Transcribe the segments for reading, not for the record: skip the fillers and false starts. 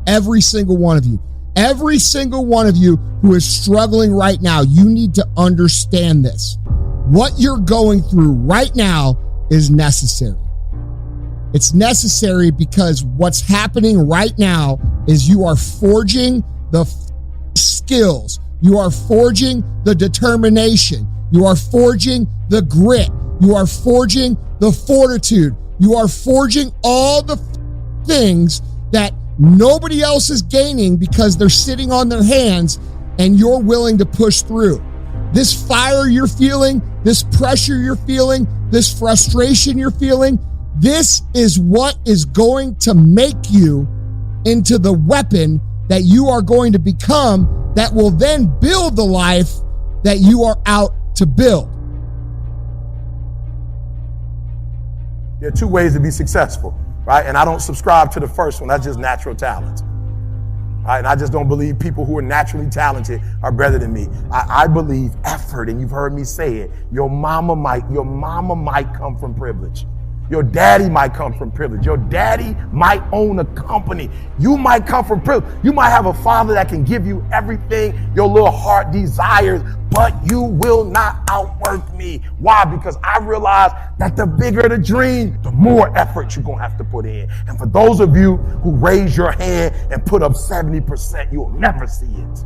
Every single one of you. Every single one of you who is struggling right now, you need to understand this. What you're going through right now is necessary. It's necessary because what's happening right now is you are forging the skills. You are forging the determination. You are forging the grit. You are forging the fortitude. You are forging all the things that nobody else is gaining because they're sitting on their hands and you're willing to push through. This fire you're feeling, this pressure you're feeling, this frustration you're feeling, this is what is going to make you into the weapon that you are going to become that will then build the life that you are out to build. There are two ways to be successful, right? And I don't subscribe to the first one. That's just natural talent. Right? And I just don't believe people who are naturally talented are better than me. I believe effort, and you've heard me say it. Your mama might come from privilege. Your daddy might come from privilege. Your daddy might own a company. You might come from privilege. You might have a father that can give you everything your little heart desires, but you will not outwork me. Why? Because I realize that the bigger the dream, the more effort you're going to have to put in. And for those of you who raise your hand and put up 70%, you'll never see it.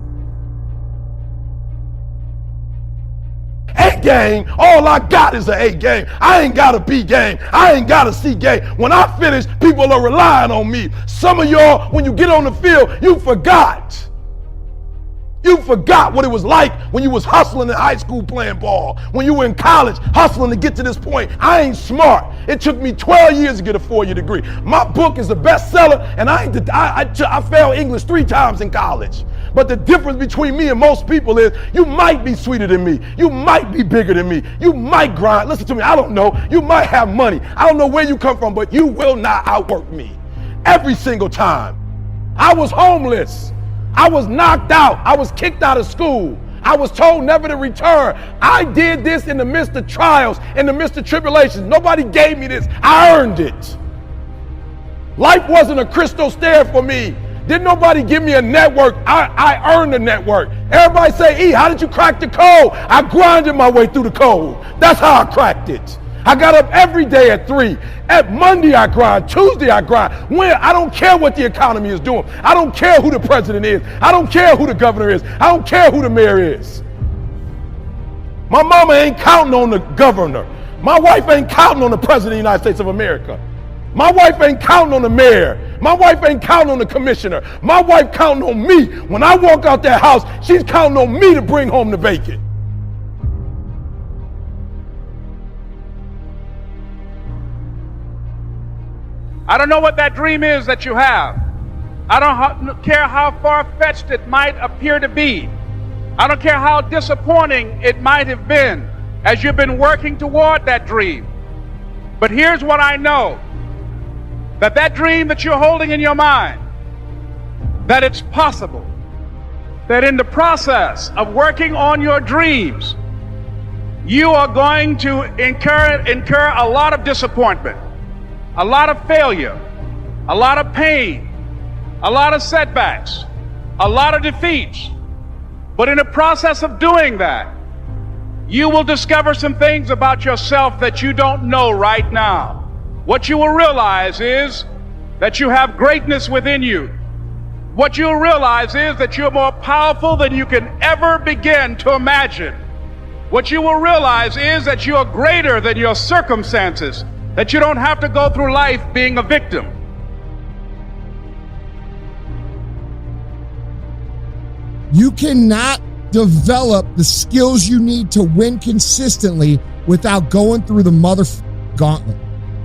A game, all I got is an A game. I ain't got a B game. I ain't got a C game. When I finish, people are relying on me. Some of y'all, when you get on the field, you forgot. You forgot what it was like when you was hustling in high school playing ball, when you were in college hustling to get to this point. I ain't smart. It took me 12 years to get a 4-year degree. My book is a bestseller, and I failed English 3 times in college. But the difference between me and most people is you might be sweeter than me. You might be bigger than me. You might grind. Listen to me, I don't know. You might have money. I don't know where you come from, but you will not outwork me. Every single time. I was homeless. I was knocked out. I was kicked out of school. I was told never to return. I did this in the midst of trials, in the midst of tribulations. Nobody gave me this. I earned it. Life wasn't a crystal stair for me. Didn't nobody give me a network. I earned the network. Everybody say, E, how did you crack the code? I grinded my way through the code. That's how I cracked it. I got up every day at 3. At Monday I grind, Tuesday I grind. I don't care what the economy is doing. I don't care who the president is. I don't care who the governor is. I don't care who the mayor is. My mama ain't counting on the governor. My wife ain't counting on the president of the United States of America. My wife ain't counting on the mayor. My wife ain't counting on the commissioner. My wife counting on me. When I walk out that house, she's counting on me to bring home the bacon. I don't know what that dream is that you have. I don't care how far-fetched it might appear to be. I don't care how disappointing it might have been as you've been working toward that dream. But here's what I know, that dream that you're holding in your mind, that it's possible, that in the process of working on your dreams, you are going to incur a lot of disappointment, a lot of failure, a lot of pain, a lot of setbacks, a lot of defeats. But in the process of doing that, you will discover some things about yourself that you don't know right now. What you will realize is that you have greatness within you. What you'll realize is that you're more powerful than you can ever begin to imagine. What you will realize is that you're greater than your circumstances, that you don't have to go through life being a victim. You cannot develop the skills you need to win consistently without going through the gauntlet,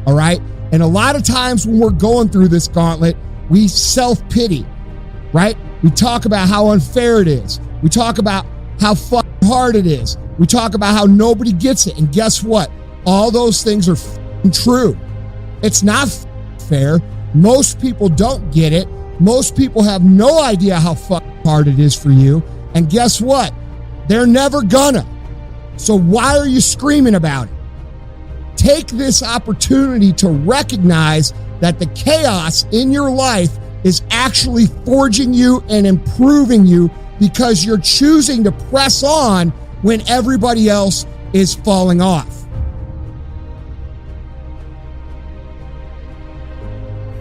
all right? And a lot of times when we're going through this gauntlet, we self-pity, right? We talk about how unfair it is. We talk about how fucking hard it is. We talk about how nobody gets it. And guess what? All those things are true. It's not fair. Most people don't get it. Most people have no idea how fucking hard it is for you. And guess what? They're never gonna. So why are you screaming about it? Take this opportunity to recognize that the chaos in your life is actually forging you and improving you because you're choosing to press on when everybody else is falling off.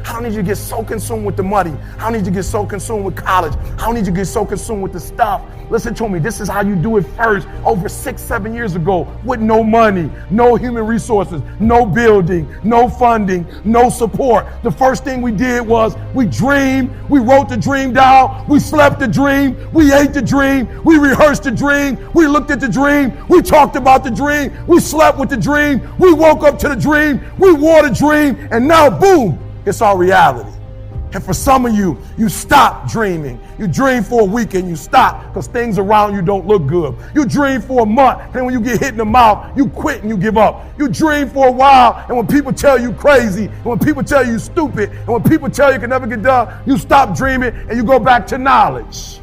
I don't need you to get so consumed with the money. I don't need you to get so consumed with college. I don't need you to get so consumed with the stuff. Listen to me, this is how you do it first. Over 6-7 years ago, with no money, no human resources, no building, no funding, no support. The first thing we did was we dreamed, we wrote the dream down, we slept the dream, we ate the dream, we rehearsed the dream, we looked at the dream, we talked about the dream, we slept with the dream, we woke up to the dream, we wore the dream, and now boom, it's our reality. And for some of you, you stop dreaming. You dream for a week and you stop because things around you don't look good. You dream for a month, and then when you get hit in the mouth, you quit and you give up. You dream for a while, and when people tell you crazy, and when people tell you stupid, and when people tell you can never get done, you stop dreaming and you go back to knowledge.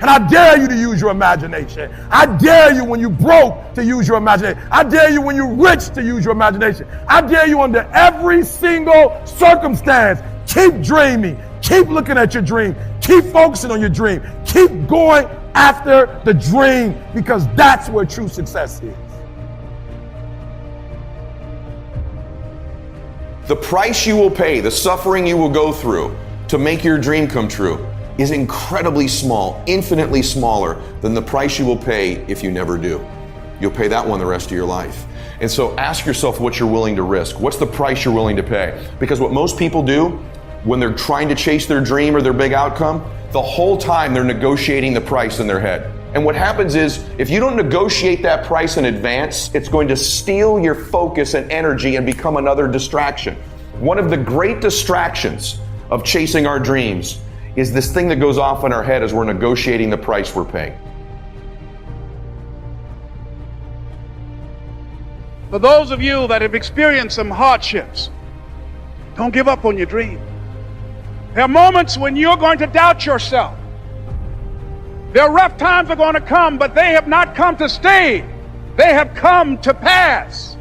And I dare you to use your imagination. I dare you when you broke to use your imagination. I dare you when you're rich to use your imagination. I dare you under every single circumstance. Keep dreaming. Keep looking at your dream. Keep focusing on your dream. Keep going after the dream because that's where true success is. The price you will pay, the suffering you will go through to make your dream come true is incredibly small, infinitely smaller than the price you will pay if you never do. You'll pay that one the rest of your life. And so ask yourself what you're willing to risk. What's the price you're willing to pay? Because what most people do when they're trying to chase their dream or their big outcome, the whole time they're negotiating the price in their head. And what happens is, if you don't negotiate that price in advance, it's going to steal your focus and energy and become another distraction. One of the great distractions of chasing our dreams is this thing that goes off in our head as we're negotiating the price we're paying. For those of you that have experienced some hardships, don't give up on your dream. There are moments when you're going to doubt yourself. There are rough times that are going to come, but they have not come to stay. They have come to pass.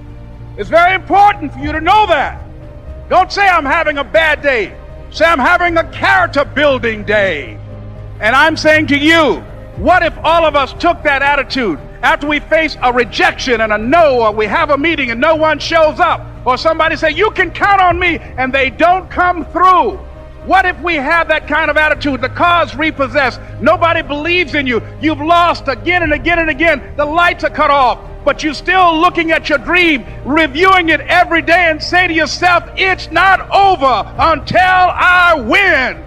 It's very important for you to know that. Don't say I'm having a bad day. Say I'm having a character building day. And I'm saying to you, what if all of us took that attitude after we face a rejection and a no, or we have a meeting and no one shows up, or somebody say, you can count on me, and they don't come through? What if we have that kind of attitude? The car's repossessed. Nobody believes in you. You've lost again and again and again. The lights are cut off, but you're still looking at your dream, reviewing it every day, and say to yourself, it's not over until I win.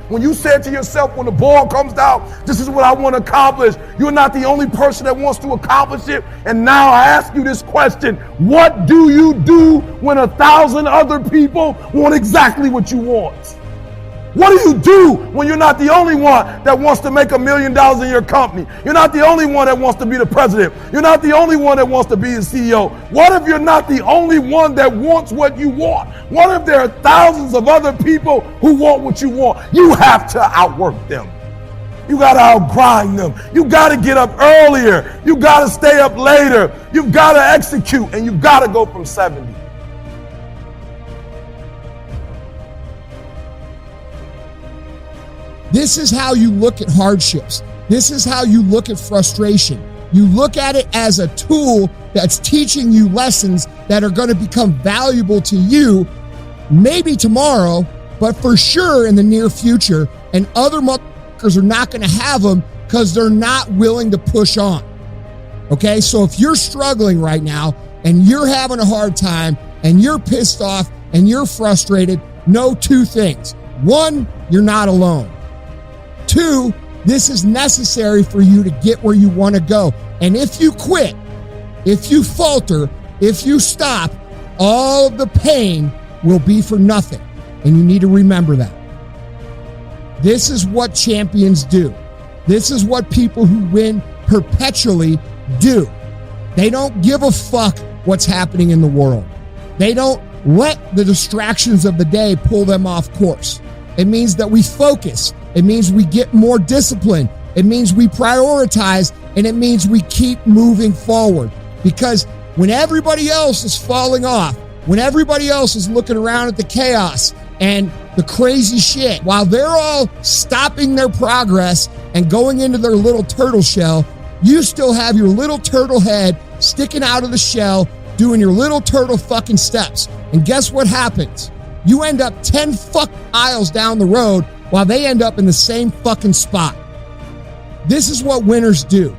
When you said to yourself, when the ball comes down, this is what I want to accomplish, you're not the only person that wants to accomplish it. And now I ask you this question: what do you do when 1,000 other people want exactly what you want? What do you do when you're not the only one that wants to make $1 million in your company? You're not the only one that wants to be the president. You're not the only one that wants to be the CEO. What if you're not the only one that wants what you want? What if there are thousands of other people who want what you want? You have to outwork them. You got to outgrind them. You got to get up earlier. You got to stay up later. You've got to execute, and you've got to go from 70. This is how you look at hardships. This is how you look at frustration. You look at it as a tool that's teaching you lessons that are going to become valuable to you, maybe tomorrow, but for sure in the near future. And other motherfuckers are not going to have them because they're not willing to push on. Okay, so if you're struggling right now and you're having a hard time and you're pissed off and you're frustrated, know two things. One, you're not alone. Two, this is necessary for you to get where you want to go. And if you quit, if you falter, if you stop, all of the pain will be for nothing. And you need to remember that. This is what champions do. This is what people who win perpetually do. They don't give a fuck what's happening in the world. They don't let the distractions of the day pull them off course. It means that we focus. It means we get more disciplined. It means we prioritize, and it means we keep moving forward. Because when everybody else is falling off, when everybody else is looking around at the chaos and the crazy shit, while they're all stopping their progress and going into their little turtle shell, you still have your little turtle head sticking out of the shell, doing your little turtle fucking steps. And guess what happens? You end up 10 miles down the road while they end up in the same fucking spot. This is what winners do.